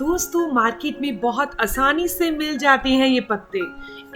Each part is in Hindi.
दोस्तों मार्केट में बहुत आसानी से मिल जाते हैं ये पत्ते।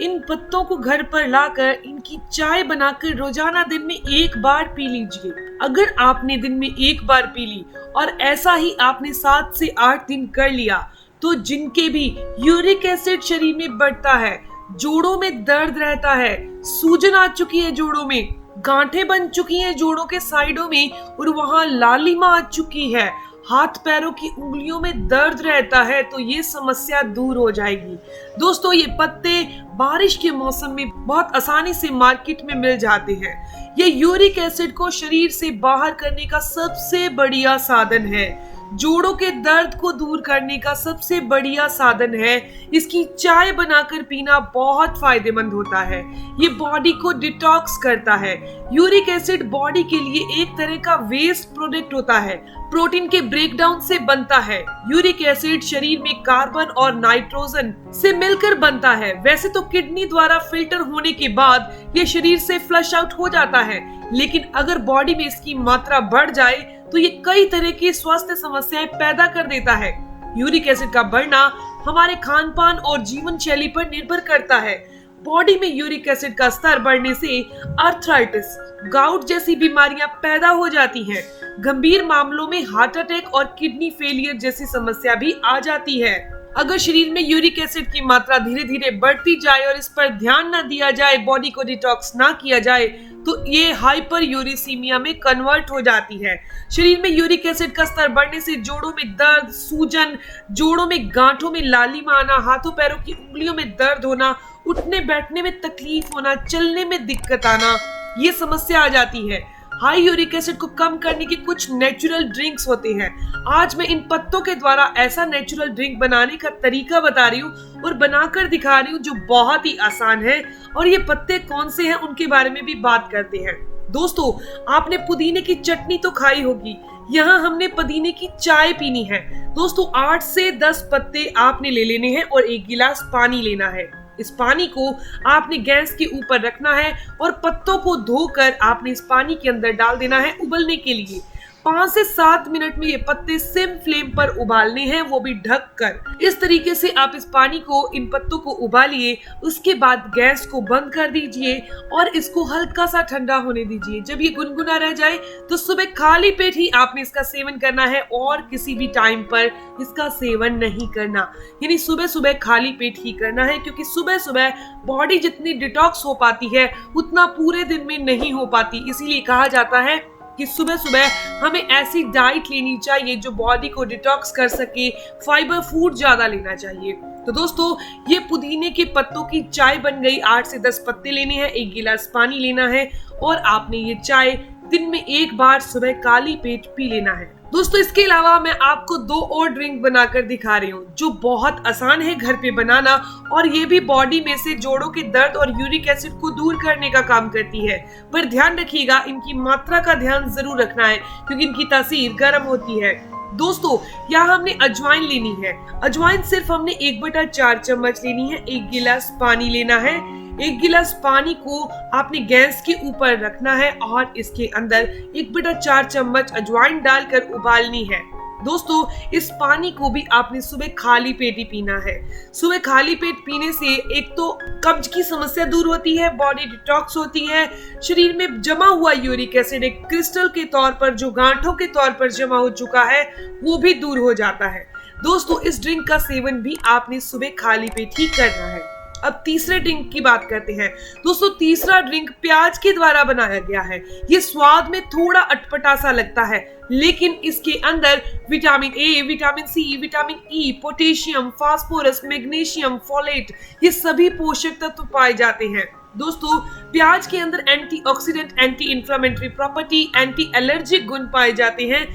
इन पत्तों को घर पर लाकर इनकी चाय बनाकर रोजाना दिन में एक बार पी लीजिए। अगर आपने दिन में एक बार पी ली और ऐसा ही आपने 7 से 8 दिन कर लिया तो जिनके भी यूरिक एसिड शरीर में बढ़ता है, जोड़ों में दर्द रहता है, सूजन आ चुकी है जोड़ों में, गांठें बन चुकी हैं जोड़ों के साइडों में और वहां लालिमा आ चुकी है, हाथ पैरों की उंगलियों में दर्द रहता है, तो ये समस्या दूर हो जाएगी। दोस्तों ये पत्ते बारिश के मौसम में बहुत आसानी से मार्केट में मिल जाते हैं। ये यूरिक एसिड को शरीर से बाहर करने का सबसे बढ़िया साधन है, जोड़ों के दर्द को दूर करने का सबसे बढ़िया साधन है। इसकी चाय बनाकर पीना बहुत फायदेमंद होता है। ये बॉडी को डिटॉक्स करता है। यूरिक एसिड बॉडी के लिए एक तरह का वेस्ट प्रोडक्ट होता है, प्रोटीन के ब्रेकडाउन से बनता है। यूरिक एसिड शरीर में कार्बन और नाइट्रोजन से मिलकर बनता है। वैसे तो किडनी द्वारा फिल्टर होने के बाद ये शरीर से फ्लश आउट हो जाता है, लेकिन अगर बॉडी में इसकी मात्रा बढ़ जाए तो ये कई तरह की स्वास्थ्य समस्याएं पैदा कर देता है। यूरिक एसिड का बढ़ना हमारे खान पान और जीवन शैली पर निर्भर करता है। बॉडी में यूरिक एसिड का स्तर बढ़ने से आर्थराइटिस, गाउट जैसी बीमारियां पैदा हो जाती हैं। गंभीर मामलों में हार्ट अटैक और किडनी फेलियर जैसी समस्या भी आ जाती है। अगर शरीर में यूरिक एसिड की मात्रा धीरे धीरे बढ़ती जाए और इस पर ध्यान न दिया जाए, बॉडी को डिटॉक्स ना किया जाए, तो ये हाइपर यूरिसीमिया में कन्वर्ट हो जाती है। शरीर में यूरिक एसिड का स्तर बढ़ने से जोड़ों में दर्द, सूजन, जोड़ों में गांठों में लालिमा आना, हाथों पैरों की उंगलियों में दर्द होना, उठने बैठने में तकलीफ होना, चलने में दिक्कत आना, ये समस्या आ जाती है। हाई यूरिक एसिड को कम करने के कुछ नेचुरल ड्रिंक्स होते हैं। आज मैं इन पत्तों के द्वारा ऐसा नेचुरल ड्रिंक बनाने का तरीका बता रही हूँ और बनाकर दिखा रही हूँ जो बहुत ही आसान है। और ये पत्ते कौन से हैं उनके बारे में भी बात करते हैं। दोस्तों आपने पुदीने की चटनी तो खाई होगी, यहाँ हमने पुदीने की चाय पीनी है। दोस्तों 8 से 10 पत्ते आपने ले लेने हैं और 1 गिलास पानी लेना है। इस पानी को आपने गैस के ऊपर रखना है और पत्तों को धोकर आपने इस पानी के अंदर डाल देना है उबलने के लिए। 5 से 7 मिनट में ये पत्ते सिम फ्लेम पर उबालने हैं, वो भी ढककर। इस तरीके से आप इस पानी को, इन पत्तों को उबालिए। उसके बाद गैस को बंद कर दीजिए और इसको हल्का सा ठंडा होने दीजिए। जब ये गुनगुना रह जाए तो सुबह खाली पेट ही आपने इसका सेवन करना है और किसी भी टाइम पर इसका सेवन नहीं करना। यानी सुबह सुबह खाली पेट ही करना है, क्योंकि सुबह सुबह बॉडी जितनी डिटॉक्स हो पाती है उतना पूरे दिन में नहीं हो पाती। इसीलिए कहा जाता है कि सुबह सुबह हमें ऐसी डाइट लेनी चाहिए जो बॉडी को डिटॉक्स कर सके, फाइबर फूड ज्यादा लेना चाहिए। तो दोस्तों ये पुदीने के पत्तों की चाय बन गई। 8 से 10 पत्ते लेने हैं, 1 गिलास पानी लेना है और आपने ये चाय दिन में एक बार सुबह काली पेट पी लेना है। दोस्तों इसके अलावा मैं आपको 2 और ड्रिंक बनाकर दिखा रही हूँ जो बहुत आसान है घर पे बनाना, और ये भी बॉडी में से जोड़ों के दर्द और यूरिक एसिड को दूर करने का काम करती है। पर ध्यान रखिएगा, इनकी मात्रा का ध्यान जरूर रखना है क्योंकि इनकी तासीर गर्म होती है। दोस्तों यहाँ हमने अजवाइन लेनी है। अजवाइन सिर्फ हमने 1/4 चम्मच लेनी है। 1 गिलास पानी लेना है। 1 गिलास पानी को आपने गैस के ऊपर रखना है और इसके अंदर 1/4 चम्मच अजवाइन डालकर उबालनी है। दोस्तों इस पानी को भी आपने सुबह खाली पेट ही पीना है। सुबह खाली पेट पीने से एक तो कब्ज की समस्या दूर होती है, बॉडी डिटॉक्स होती है, शरीर में जमा हुआ यूरिक एसिड एक क्रिस्टल के तौर पर जो गांठों के तौर पर जमा हो चुका है वो भी दूर हो जाता है। दोस्तों इस ड्रिंक का सेवन भी आपने सुबह खाली पेट ही करना है। अब तीसरे ड्रिंक की बात करते हैं। दोस्तों तीसरा ड्रिंक प्याज के द्वारा बनाया गया है। ये स्वाद में थोड़ा अटपटा सा लगता है, लेकिन इसके अंदर vitamin A, vitamin C, vitamin E, potassium, phosphorus, magnesium, folate, ये सभी पोषक तत्व पाए जाते हैं। दोस्तों प्याज के अंदर antioxidant, anti inflammatory property, anti allergic गुण पाए जाते हैं।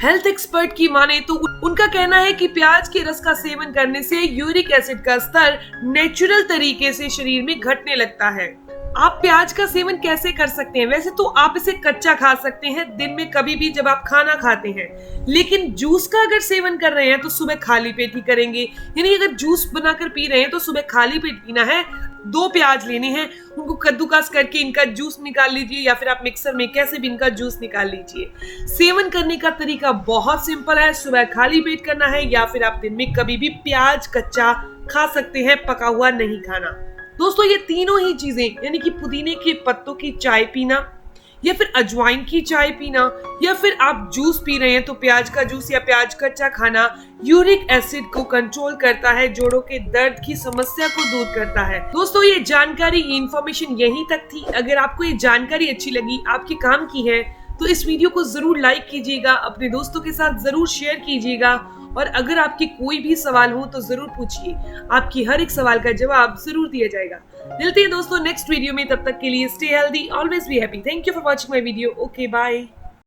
हेल्थ एक्सपर्ट की माने तो उनका कहना है कि प्याज के रस का सेवन करने से यूरिक एसिड का स्तर नेचुरल तरीके से शरीर में घटने लगता है। आप प्याज का सेवन कैसे कर सकते हैं? वैसे तो आप इसे कच्चा खा सकते हैं दिन में कभी भी जब आप खाना खाते हैं, लेकिन जूस का अगर सेवन कर रहे हैं तो सुबह खाली पेट ही करेंगे। यानी अगर जूस बनाकर पी रहे हैं तो सुबह खाली पेट पीना है। 2 प्याज लेने हैं, उनको कद्दूकस करके इनका जूस निकाल लीजिए, या फिर आप मिक्सर में कैसे भी इनका जूस निकाल लीजिए। सेवन करने का तरीका बहुत सिंपल है, सुबह खाली पेट करना है, या फिर आप दिन में कभी भी प्याज कच्चा खा सकते हैं, पका हुआ नहीं खाना। दोस्तों ये तीनों ही चीजें यानी कि पुदीने के पत्तों की चाय पीना, या फिर अजवाइन की चाय पीना, या फिर आप जूस पी रहे हैं तो प्याज का जूस या प्याज कच्चा खाना यूरिक एसिड को कंट्रोल करता है, जोड़ों के दर्द की समस्या को दूर करता है। दोस्तों ये जानकारी, ये इन्फॉर्मेशन यहीं तक थी। अगर आपको ये जानकारी अच्छी लगी, आपके काम की है, तो इस वीडियो को जरूर लाइक कीजिएगा, अपने दोस्तों के साथ जरूर शेयर कीजिएगा, और अगर आपके कोई भी सवाल हो तो जरूर पूछिए, आपकी हर एक सवाल का जवाब जरूर दिया जाएगा। मिलते हैं दोस्तों नेक्स्ट वीडियो में, तब तक के लिए stay healthy, always be happy. Thank you for watching my video. Okay bye.